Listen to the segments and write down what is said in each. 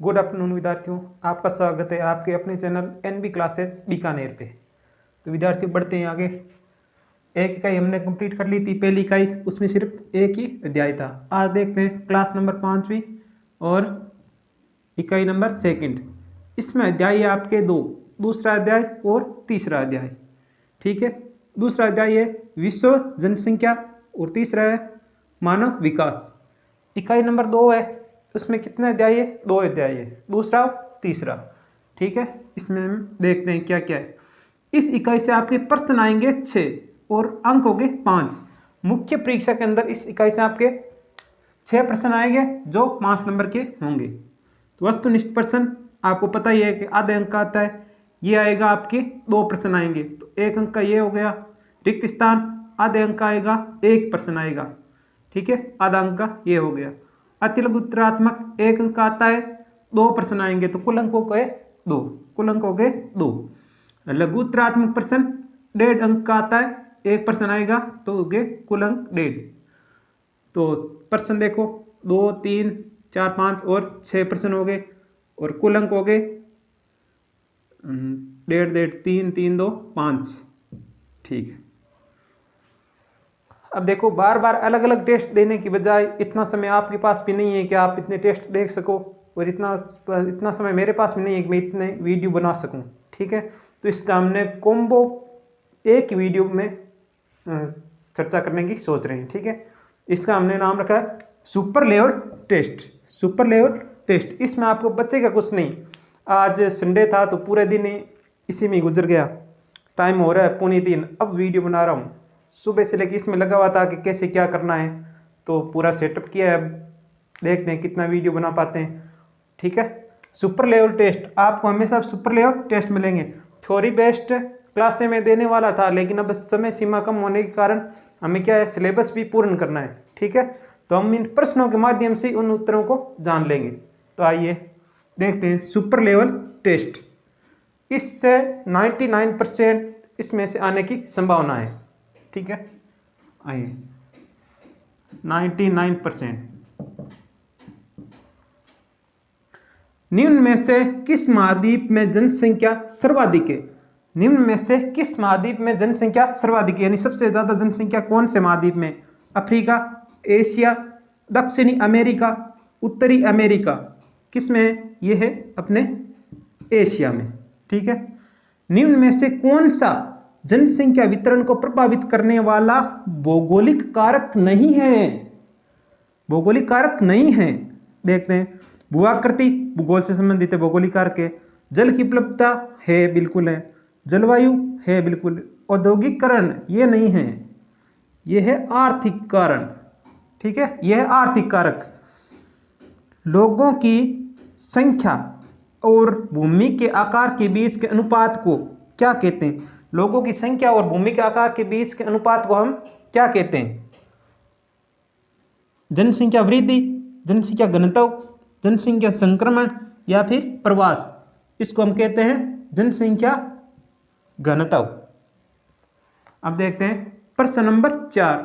Good afternoon विद्यार्थियों, आपका स्वागत है आपके अपने चैनल एनबी क्लासेस बीकानेर पे। तो विद्यार्थियों बढ़ते हैं आगे। एक इकाई हमने कंप्लीट कर ली थी, पहली इकाई, उसमें सिर्फ एक ही अध्याय था। आज देखते हैं क्लास नंबर 5वीं और इकाई नंबर 2। इसमें अध्याय है आपके दो, दूसरा अध्याय और तीसरा अध्याय। ठीक है, दूसरा अध्याय है विश्व जनसंख्या और तीसरा है मानव विकास। इकाई नंबर 2 है, उसमें कितने अध्याय है? 2 अध्याय है, दूसरा और तीसरा। ठीक है, इसमें हम देखते हैं क्या क्या है। इस इकाई से आपके प्रश्न आएंगे 6 और अंक होंगे 5। मुख्य परीक्षा के अंदर इस इकाई से आपके 6 प्रश्न आएंगे जो 5 नंबर के होंगे। तो वस्तुनिष्ठ प्रश्न आपको पता ही है कि आधे अंक का आता है, ये आएगा आपके 2 प्रश्न आएंगे, तो 1 अंक का ये हो गया। रिक्त स्थान आधे अंक का आएगा, 1 प्रश्न आएगा। ठीक है, आधा अंक का ये हो गया। अति लघु उत्तरात्मक 1 अंक का आता है, 2 प्रश्न आएंगे, तो कुल अंक हो गए 2, कुल अंक हो गए 2। लघु उत्तरात्मक प्रश्न 1.5 अंक का आता है, 1 प्रश्न आएगा, तो हो गए कुल अंक 1.5। तो प्रश्न देखो 2, 3, 4, 5 और 6 प्रश्न हो गए और कुल अंक हो गए 1.5, 3, 3, 2, 5। ठीक है, अब देखो बार बार अलग अलग टेस्ट देने की बजाय इतना समय आपके पास भी नहीं है कि आप इतने टेस्ट देख सको, और इतना समय मेरे पास भी नहीं है कि मैं इतने वीडियो बना सकूं। ठीक है, तो इसका हमने कॉम्बो एक ही वीडियो में चर्चा करने की सोच रहे हैं। ठीक है, इसका हमने नाम रखा है super level test. Super level test, इसमें आपको बच्चे का कुछ नहीं। आज संडे था तो पूरे दिन इसी में गुजर गया, टाइम हो रहा है 2:45। अब वीडियो बना रहा हूँ, सुबह से लेकर इसमें लगा हुआ था कि कैसे क्या करना है, तो पूरा सेटअप किया है। अब देखते हैं कितना वीडियो बना पाते हैं। ठीक है, सुपर लेवल टेस्ट आपको हमेशा सुपर लेवल टेस्ट मिलेंगे। थ्योरी बेस्ड क्लासें में देने वाला था, लेकिन अब समय सीमा कम होने के कारण हमें क्या है, सिलेबस भी पूर्ण करना है। ठीक है, तो हम इन प्रश्नों के माध्यम से उन उत्तरों को जान लेंगे। तो आइए देखते हैं सुपर लेवल टेस्ट। इससे 99% इसमें से आने की संभावना है। ठीक है, आइए 99%। निम्न में से किस महाद्वीप में जनसंख्या सर्वाधिक है? निम्न में से किस महाद्वीप में जनसंख्या सर्वाधिक है, यानी सबसे ज्यादा जनसंख्या कौन से महाद्वीप में? अफ्रीका, एशिया, दक्षिणी अमेरिका, उत्तरी अमेरिका। किस में है? यह है अपने एशिया में। ठीक है, निम्न में से कौन सा जनसंख्या वितरण को प्रभावित करने वाला भौगोलिक कारक नहीं है? भौगोलिक कारक नहीं है, देखते हैं। भूआकृति भूगोल से संबंधित है, भौगोलिक कारक है। जल की उपलब्धता है, बिल्कुल है। जलवायु है, बिल्कुल। औद्योगिकरण ये नहीं है, यह है आर्थिक कारण। ठीक है, यह है आर्थिक कारक। लोगों की संख्या और भूमि के आकार के बीच के अनुपात को क्या कहते हैं? लोगों की संख्या और भूमि के आकार के बीच के अनुपात को हम क्या कहते हैं? जनसंख्या वृद्धि, जनसंख्या घनत्व, जनसंख्या संक्रमण या फिर प्रवास। इसको हम कहते हैं जनसंख्या घनत्व। अब देखते हैं प्रश्न नंबर 4।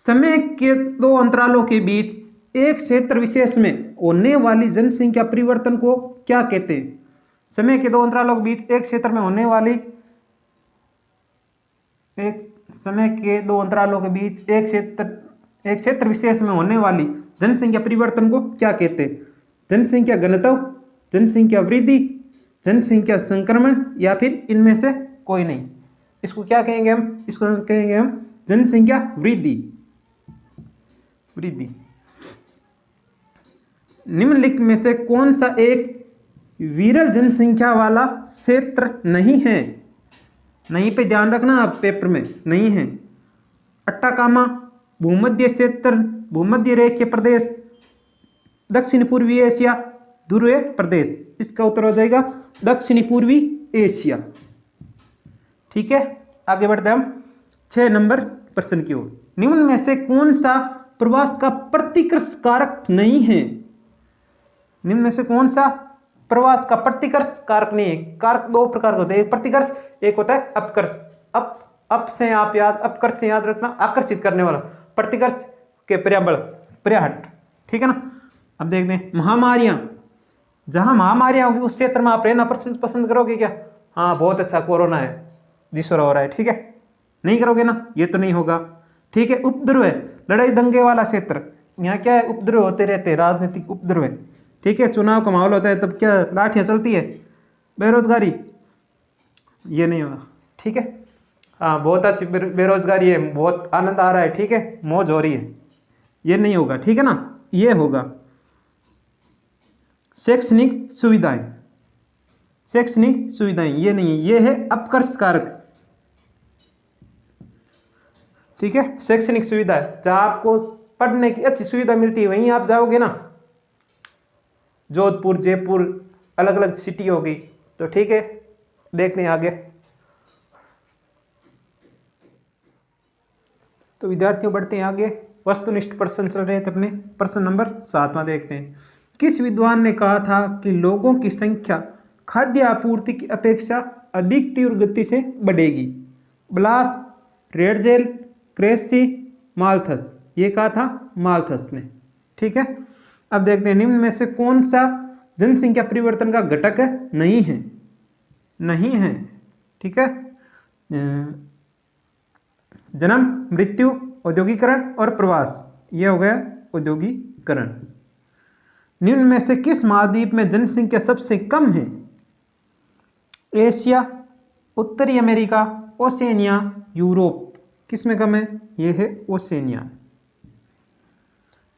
समय के 2 अंतरालों के बीच एक क्षेत्र विशेष में होने वाली जनसंख्या परिवर्तन को क्या कहते हैं? समय के 2 अंतरालों के बीच एक क्षेत्र में होने वाली एक क्षेत्र विशेष में होने वाली जनसंख्या परिवर्तन को क्या कहते हैं? जनसंख्या घनत्व, जनसंख्या वृद्धि, जनसंख्या संक्रमण या फिर इनमें से कोई नहीं। इसको क्या कहेंगे हम? इसको कहेंगे हम जनसंख्या वृद्धि। वृद्धि। निम्नलिखित में से कौन सा एक विरल जनसंख्या वाला क्षेत्र नहीं है? नहीं पे ध्यान रखना, आप पेपर में नहीं है। अट्टाकामा, भूमध्य क्षेत्र, भूमध्य रेखीय प्रदेश, दक्षिण पूर्वी एशिया, ध्रुवीय प्रदेश। इसका उत्तर हो जाएगा दक्षिणी पूर्वी एशिया। ठीक है, आगे बढ़ते हम 6 नंबर प्रश्न की ओर। निम्न में से कौन सा प्रवास का प्रतिकर्ष कारक नहीं है? निम्न में से कौन सा प्रवास का प्रतिकर्ष कारक नहीं है? कारक 2 प्रकार के होते हैं, एक प्रतिकर्ष, एक होता है अपकर्ष। अप से आप अपकर्ष से याद रखना, आकर्षित करने वाला। प्रतिकर्ष के पर्याबल, पर्याहट। ठीक है ना, अब देखते हैं महामारियां, जहां महामारियां होगी उस क्षेत्र में आप रहना पसंद करोगे क्या? हाँ बहुत अच्छा, कोरोना है जिस हो रहा है, ठीक है, नहीं करोगे ना, ये तो नहीं होगा। ठीक है, उपद्रव है, लड़ाई दंगे वाला क्षेत्र, यहाँ क्या है, उपद्रव होते रहते हैं, राजनीतिक उपद्रव है। ठीक है, चुनाव का माहौल होता है तब क्या लाठियाँ चलती है। बेरोजगारी, ये नहीं होगा। ठीक है, हाँ बहुत अच्छी बेरोजगारी है, बहुत आनंद आ रहा है, ठीक है, मौज हो रही है, ये नहीं होगा। ठीक है ना, ये होगा शैक्षणिक सुविधाएं, शैक्षणिक सुविधाएं ये नहीं है, ये है अपकर्ष कारक। ठीक है, शैक्षणिक सुविधा है, जहां आपको पढ़ने की अच्छी सुविधा मिलती है वहीं आप जाओगे ना, जोधपुर जयपुर अलग अलग सिटी होगी तो। ठीक है, देखते हैं आगे। तो विद्यार्थियों बढ़ते हैं आगे, वस्तुनिष्ठ प्रश्न चल रहे थे अपने। प्रश्न नंबर 7वां देखते हैं। किस विद्वान ने कहा था कि लोगों की संख्या खाद्य आपूर्ति की अपेक्षा अधिक तीव्र गति से बढ़ेगी? ब्लास, रेडजेल, क्रेसी, माल्थस, ये कहा था माल्थस ने। ठीक है, अब देखते हैं निम्न में से कौन सा जनसंख्या परिवर्तन का घटक नहीं है? नहीं है, ठीक है, जन्म, मृत्यु, औद्योगिकरण और प्रवास, ये हो गया औद्योगिकरण। निम्न में से किस महाद्वीप में जनसंख्या सबसे कम है? एशिया, उत्तरी अमेरिका, ओसेनिया, यूरोप। किस में कम है? ये है ओसेनिया।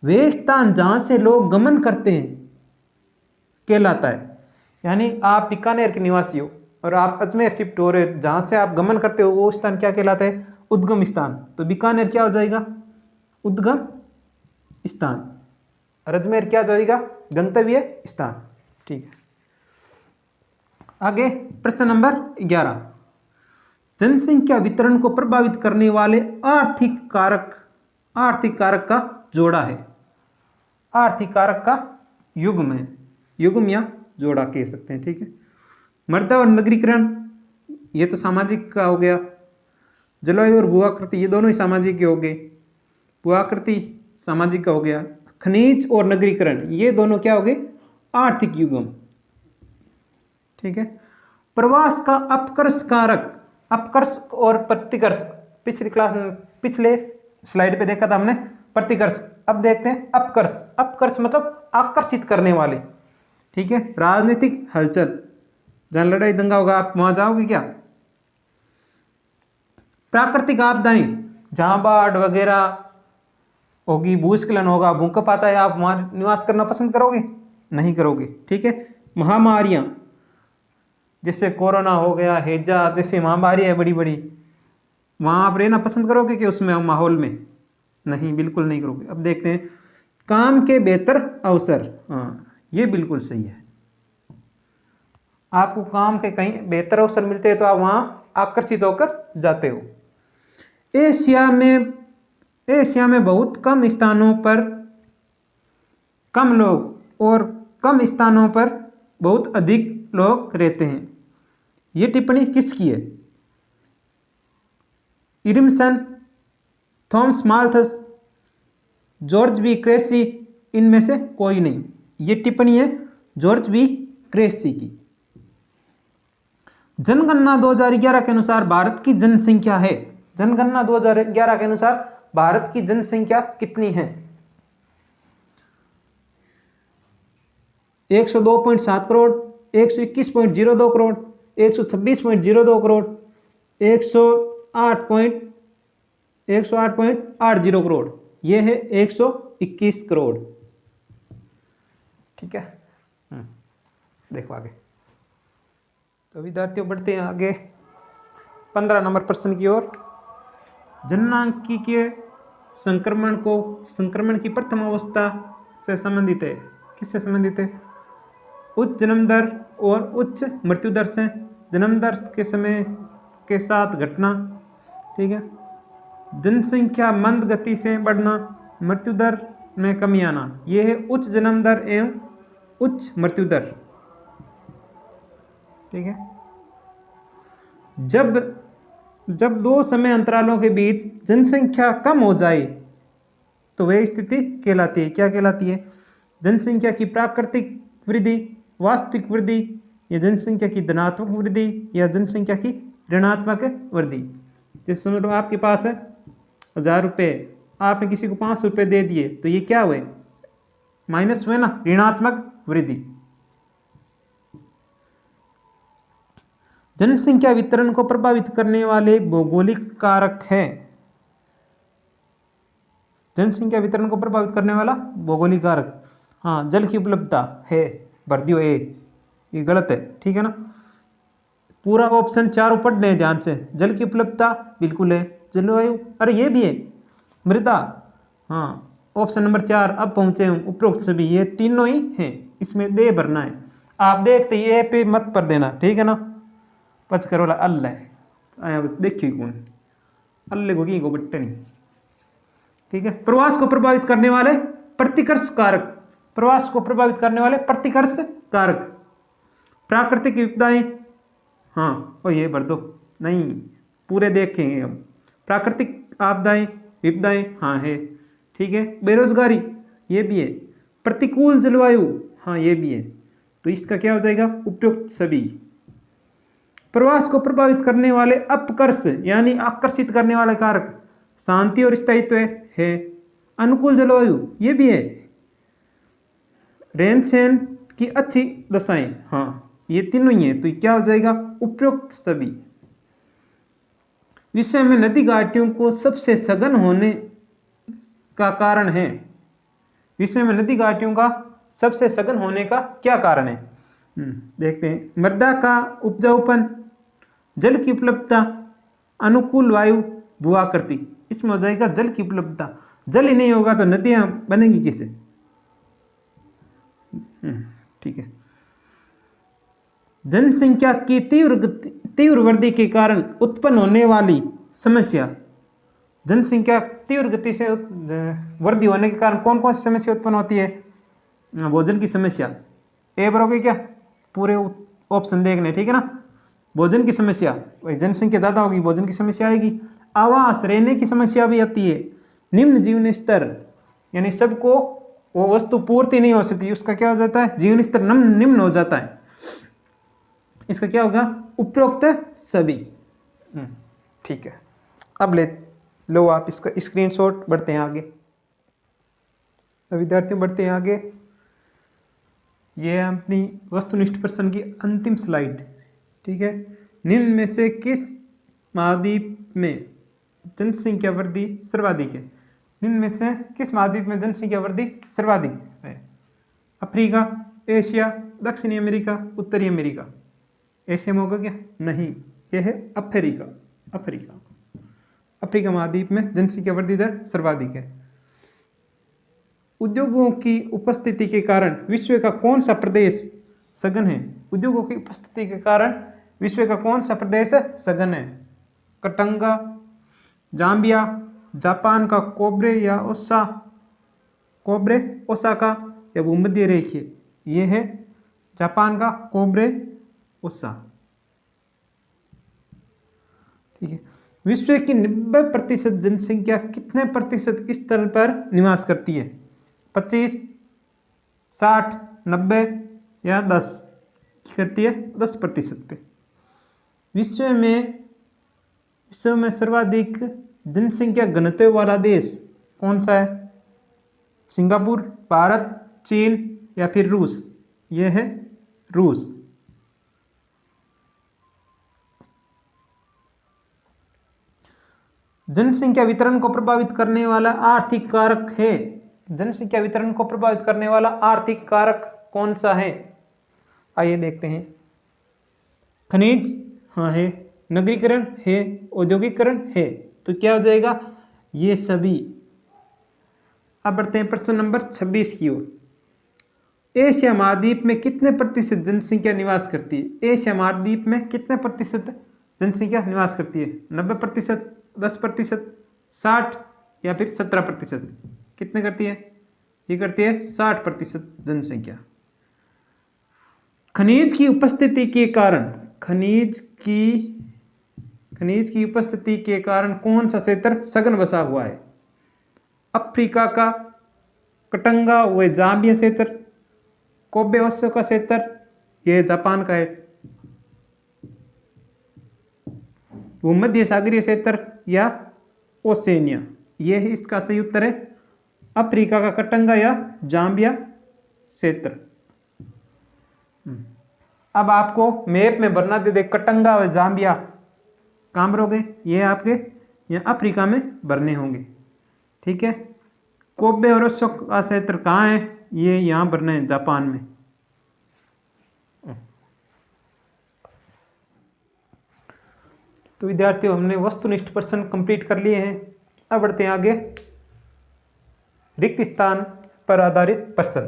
वे स्थान जहां से लोग गमन करते हैं कहलाता है। यानी आप बीकानेर के निवासी हो और आप अजमेर शिफ्ट हो रहे, जहां से आप गमन करते हो वो स्थान क्या कहलाता है? उद्गम स्थान। तो बीकानेर क्या हो जाएगा? उद्गम स्थान। और अजमेर क्या हो जाएगा? गंतव्य स्थान। ठीक है, आगे प्रश्न नंबर 11। जनसंख्या वितरण को प्रभावित करने वाले आर्थिक कारक का जोड़ा है। आर्थिक कारक का युग्म है, युग्म या जोड़ा कह सकते हैं। ठीक है, मृदा और नगरीकरण, ये तो सामाजिक का हो गया। जलवायु और भूआकृति, ये दोनों ही सामाजिक के हो गए। भूआकृति सामाजिक का हो गया। खनिज और नगरीकरण, ये दोनों क्या हो गए? आर्थिक युग्म। ठीक है, प्रवास का अपकर्ष कारक, अपकर्ष और प्रतिकर्ष, पिछले स्लाइड पे देखा था हमने प्रतिकर्ष, अब देखते हैं अपकर्ष। अपकर्ष मतलब आकर्षित करने वाले। ठीक है, राजनीतिक हलचल, जहां लड़ाई दंगा होगा आप वहां जाओगे क्या? प्राकृतिक आपदाएं, जहां बाढ़ वगैरह होगी, भूस्खलन होगा, भूकंप आता है, आप वहां निवास करना पसंद करोगे? नहीं करोगे। ठीक है, महामारियां, जैसे कोरोना हो गया, हैजा जैसे महामारी है बड़ी बड़ी, वहां आप रहना पसंद करोगे कि उसमें माहौल में? नहीं, बिल्कुल नहीं करोगे। अब देखते हैं काम के बेहतर अवसर। हाँ, ये बिल्कुल सही है। आपको काम के कहीं बेहतर अवसर मिलते हैं तो आप वहां आकर्षित होकर जाते हो। एशिया में बहुत कम स्थानों पर कम लोग और कम स्थानों पर बहुत अधिक लोग रहते हैं। ये टिप्पणी किसकी है? इरिमसन, Thomas Malthus, George B Cressey, इनमें से कोई नहीं। ये टिप्पणी है जॉर्ज बी क्रेसी की। जनगणना 2011 के अनुसार भारत की जनसंख्या है। जनगणना 2011 के अनुसार भारत की जनसंख्या कितनी है? 102.7 करोड़, 121.02 करोड़, 126.02 करोड़, 108.80 करोड़, ये है 121 करोड़। ठीक है, देखो आगे। तो विद्यार्थियों बढ़ते हैं आगे 15 नंबर प्रश्न की ओर। जननांगीय संक्रमण की प्रथम अवस्था से संबंधित है। किससे संबंधित है? उच्च जन्म दर और उच्च मृत्यु दर से। जन्म दर के समय के साथ घटना, ठीक है, जनसंख्या मंद गति से बढ़ना, मृत्यु दर में कमी आना, यह है उच्च जन्म दर एवं उच्च मृत्यु दर। ठीक है, जब दो समय अंतरालों के बीच जनसंख्या कम हो जाए तो वह स्थिति कहलाती है, क्या कहलाती है? जनसंख्या की प्राकृतिक वृद्धि, वास्तविक वृद्धि, या जनसंख्या की धनात्मक वृद्धि, या जनसंख्या की ऋणात्मक वृद्धि। जैसे समझ लो आपके पास है 1000 रुपये, आपने किसी को 500 रुपये दे दिए, तो ये क्या हुए, माइनस हुए ना, ऋणात्मक वृद्धि। जनसंख्या वितरण को प्रभावित करने वाले भौगोलिक कारक है। जनसंख्या वितरण को प्रभावित करने वाला भौगोलिक कारक, हाँ, जल की उपलब्धता है, भर दियो ए, ये गलत है, ठीक है ना। पूरा ऑप्शन चारों पढ़ लें ध्यान से। जल की उपलब्धता बिल्कुल है, जलवायु, अरे ये भी है, मृदा, हाँ, ऑप्शन नंबर 4 अब पहुंचे हम, उपरोक्त सभी, ये तीनों ही हैं, इसमें दे भरना है। आप देखते ही ए पे मत पर देना, ठीक है ना। पच करो अल्लाह देखिए कौन अल्ले को बट्टे नहीं, ठीक है। प्रवास को प्रभावित करने वाले प्रतिकर्ष कारक, प्रवास को प्रभावित करने वाले प्रतिकर्ष कारक, प्राकृतिक विपदाएं, हाँ, और ये भर दो, नहीं पूरे देखेंगे हम। प्राकृतिक आपदाएं, विपदाएं, हाँ है, ठीक है। बेरोजगारी, ये भी है। प्रतिकूल जलवायु, हाँ ये भी है, तो इसका क्या हो जाएगा, उपयुक्त सभी। प्रवास को प्रभावित करने वाले अपकर्ष यानी आकर्षित करने वाले कारक, शांति और स्थायित्व है। अनुकूल जलवायु, ये भी है। रहन सहन की अच्छी दशाएं, हाँ ये तीनों ही है, तो क्या हो जाएगा, उपयुक्त सभी। विश्व में नदी घाटियों को सबसे सघन होने का कारण है। विश्व में नदी घाटियों का सबसे सघन होने का क्या कारण है, देखते हैं। मृदा का उपजाऊपन, जल की उपलब्धता, अनुकूल वायु, भूआकृति, इसमें हो जाएगा जल की उपलब्धता। जल ही नहीं होगा तो नदियां बनेंगी कैसे, ठीक है। जनसंख्या की तीव्र वृद्धि के कारण उत्पन्न होने वाली समस्या, जनसंख्या तीव्र गति से वृद्धि होने के कारण कौन कौन सी समस्या उत्पन्न होती है, भोजन की समस्या, ए बरोगे क्या, पूरे ऑप्शन देखने, ठीक है ना। भोजन की समस्या, जनसंख्या ज़्यादा होगी, भोजन की समस्या आएगी। आवास, रहने की समस्या भी आती है। निम्न जीवन स्तर, यानी सबको वो वस्तु पूर्ति नहीं हो सकती, उसका क्या हो जाता है, जीवन स्तर निम्न हो जाता है, इसका क्या होगा, उपरोक्त सभी, ठीक है। अब ले लो आप इसका स्क्रीनशॉट, बढ़ते हैं आगे। तो विद्यार्थियों बढ़ते हैं आगे, ये है अपनी वस्तुनिष्ठ प्रश्न की अंतिम स्लाइड, ठीक है। निम्न में से किस महाद्वीप में जनसंख्या वृद्धि सर्वाधिक है, निम्न में से किस महाद्वीप में जनसंख्या वृद्धि सर्वाधिक है। अफ्रीका, एशिया, दक्षिणी अमेरिका, उत्तरी अमेरिका। एशिया में होगा क्या, नहीं, यह है अफ्रीका। अफ्रीका महाद्वीप में जनसंख्या वृद्धि दर सर्वाधिक है। उद्योगों की उपस्थिति के कारण विश्व का कौन सा प्रदेश सघन है, उद्योगों की उपस्थिति के कारण विश्व का कौन सा प्रदेश सघन है। कटंगा, जाम्बिया, जापान का कोब्रे या ओसाका या भूमध्य रेखीय, ये है जापान का कोब्रे ओसा, ठीक है। विश्व की 90% जनसंख्या कितने प्रतिशत स्तर पर निवास करती है, 25, 60, 90 या 10 करती है, 10% पे। विश्व में सर्वाधिक जनसंख्या घनत्व वाला देश कौन सा है, सिंगापुर, भारत, चीन या फिर रूस, यह है रूस। जनसंख्या वितरण को प्रभावित करने वाला आर्थिक कारक है, जनसंख्या वितरण को प्रभावित करने वाला आर्थिक कारक कौन सा है, आइए देखते हैं। खनिज, हाँ है। नगरीकरण है, औद्योगिकरण है, तो क्या हो जाएगा, ये सभी। अब बढ़ते हैं प्रश्न नंबर 26 की ओर। एशिया महाद्वीप में कितने प्रतिशत जनसंख्या निवास करती है, एशिया महाद्वीप में कितने प्रतिशत जनसंख्या निवास करती है, 90%, 10%, 60 या फिर 17%, कितने करती है, ये करती है 60% जनसंख्या। खनिज की उपस्थिति के कारण, खनिज की उपस्थिति के कारण कौन सा क्षेत्र सघन बसा हुआ है, अफ्रीका का, कटंगा व जाम्बिया क्षेत्र, कोबे ओसाका क्षेत्र ये जापान का है, भूमध्य सागरीय क्षेत्र या ओसेनिया ये है इसका सही उत्तर है। अफ्रीका का कटंगा या जाम्बिया क्षेत्र। अब आपको मैप में भरना दे कटंगा व जाम्बिया कहाँ भरोगे, ये आपके यहाँ अफ्रीका में भरने होंगे, ठीक है। कोबे और ओसाका क्षेत्र कहाँ है, ये यहाँ भरना है जापान में। तो विद्यार्थियों हमने वस्तुनिष्ठ प्रश्न कंप्लीट कर लिए हैं। अब बढ़ते हैं आगे रिक्त स्थान पर आधारित प्रश्न,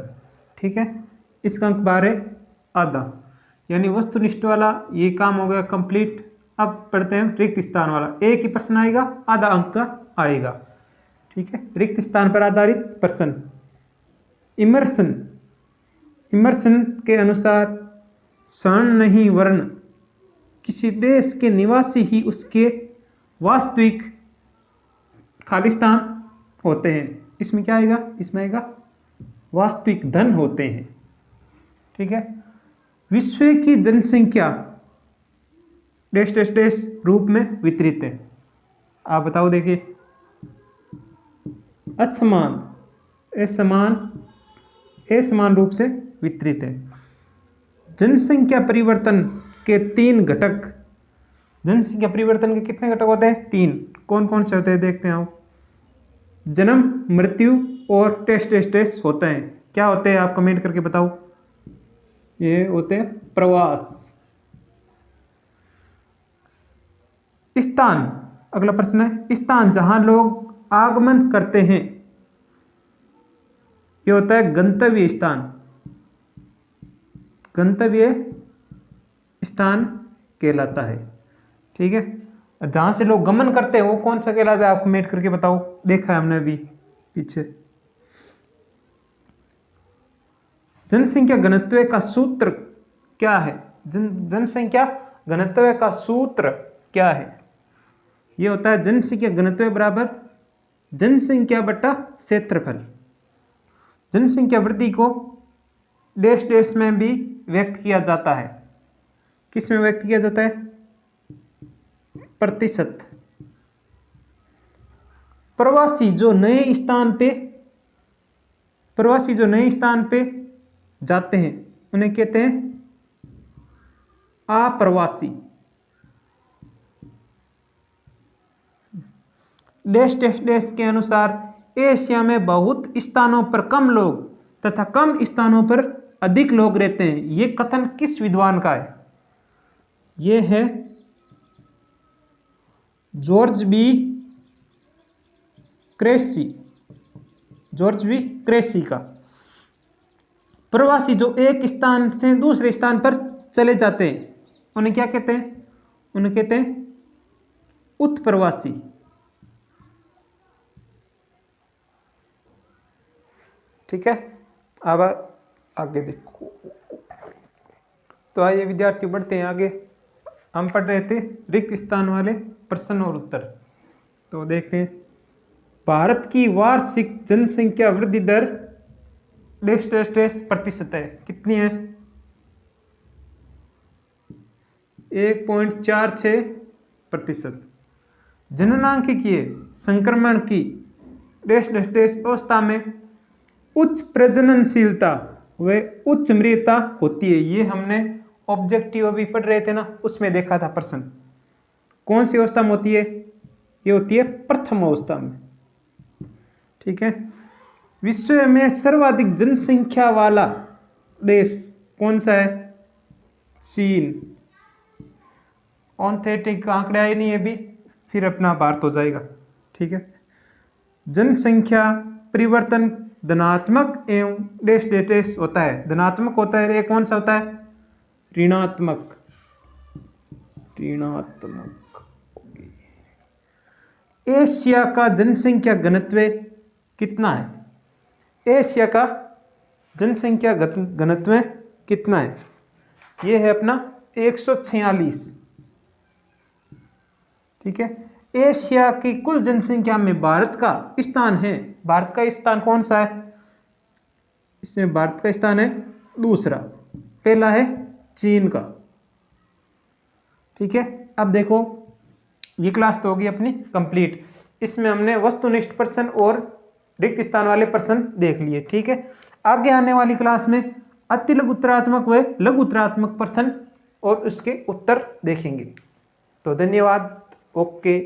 ठीक है। इसका अंक 12 आधा, यानी वस्तुनिष्ठ वाला ये काम हो गया कंप्लीट। अब पढ़ते हैं रिक्त स्थान वाला, एक ही प्रश्न आएगा, आधा अंक का आएगा, ठीक है। रिक्त स्थान पर आधारित प्रश्न। इमर्सन के अनुसार स्वर्ण नहीं वर्ण किसी देश के निवासी ही उसके वास्तविक खालिस्तान होते हैं। इसमें क्या आएगा, इसमें आएगा वास्तविक धन होते हैं, ठीक है। विश्व की जनसंख्या डैश डैश डैश रूप में वितरित है। आप बताओ, देखिए असमान रूप से वितरित है। जनसंख्या परिवर्तन के 3 घटक, जनसंख्या परिवर्तन के कितने घटक होते हैं, 3। कौन कौन से होते हैं देखते हैं आप। जन्म, मृत्यु और टेस्ट होते हैं। क्या होते हैं आप कमेंट करके बताओ। ये होते हैं प्रवास। स्थान, अगला प्रश्न है स्थान जहां लोग आगमन करते हैं, ये होता है गंतव्य स्थान। गंतव्य स्थान कहलाता है, ठीक है। जहां से लोग गमन करते हैं वो कौन सा कहलाता है, आप कमेंट करके बताओ। देखा है हमने अभी पीछे। जनसंख्या घनत्व का सूत्र क्या है, जनसंख्या घनत्व का सूत्र क्या है। ये होता है जनसंख्या घनत्व बराबर जनसंख्या बटा क्षेत्रफल। जनसंख्या वृद्धि को डैश डैश में भी व्यक्त किया जाता है। किस में व्यक्त किया जाता है, प्रतिशत। प्रवासी जो नए स्थान पे जाते हैं उन्हें कहते हैं अप्रवासी। डैश डैश डैश के अनुसार एशिया में बहुत स्थानों पर कम लोग तथा कम स्थानों पर अधिक लोग रहते हैं। ये कथन किस विद्वान का है, ये है जॉर्ज बी क्रेसी का। प्रवासी जो एक स्थान से दूसरे स्थान पर चले जाते हैं उन्हें क्या कहते हैं, उन्हें कहते हैं उत्प्रवासी। ठीक है, अब आगे देखो। तो आइए विद्यार्थी बढ़ते हैं आगे। हम पढ़ रहे थे रिक्त स्थान वाले प्रश्न और उत्तर। तो देखते हैं, भारत की वार्षिक जनसंख्या वृद्धि दर डैश डैश डैश प्रतिशत है। कितनी है, 1.46%। जननांकिकीय संक्रमण की डैश डैश डैश अवस्था में उच्च प्रजननशीलता व उच्च मृत्यता होती है। ये हमने ऑब्जेक्टिव अभी पढ़ रहे थे ना, उसमें देखा था प्रश्न। कौन सी अवस्था में होती है, ये होती है प्रथम अवस्था में। ठीक है, विश्व में सर्वाधिक जनसंख्या वाला देश कौन सा है, चीन। ऑनथेटिक आंकड़े आए नहीं अभी, फिर अपना भारत हो जाएगा। ठीक है, जनसंख्या परिवर्तन धनात्मक एवं डैश डैश डैश होता है। धनात्मक होता है, ये कौन सा होता है, ऋणात्मक। एशिया का जनसंख्या घनत्व कितना है, एशिया का जनसंख्या घनत्व कितना है, ये है अपना 146। ठीक है, एशिया की कुल जनसंख्या में भारत का स्थान है। भारत का स्थान कौन सा है, इसमें भारत का स्थान है दूसरा, पहला है चीन का। ठीक है, अब देखो ये क्लास तो होगी अपनी कंप्लीट। इसमें हमने वस्तुनिष्ठ प्रश्न और रिक्त स्थान वाले प्रश्न देख लिए। ठीक है, आगे आने वाली क्लास में अति लघु उत्तरात्मक व लघु उत्तरात्मक प्रश्न और उसके उत्तर देखेंगे। तो धन्यवाद। ओके।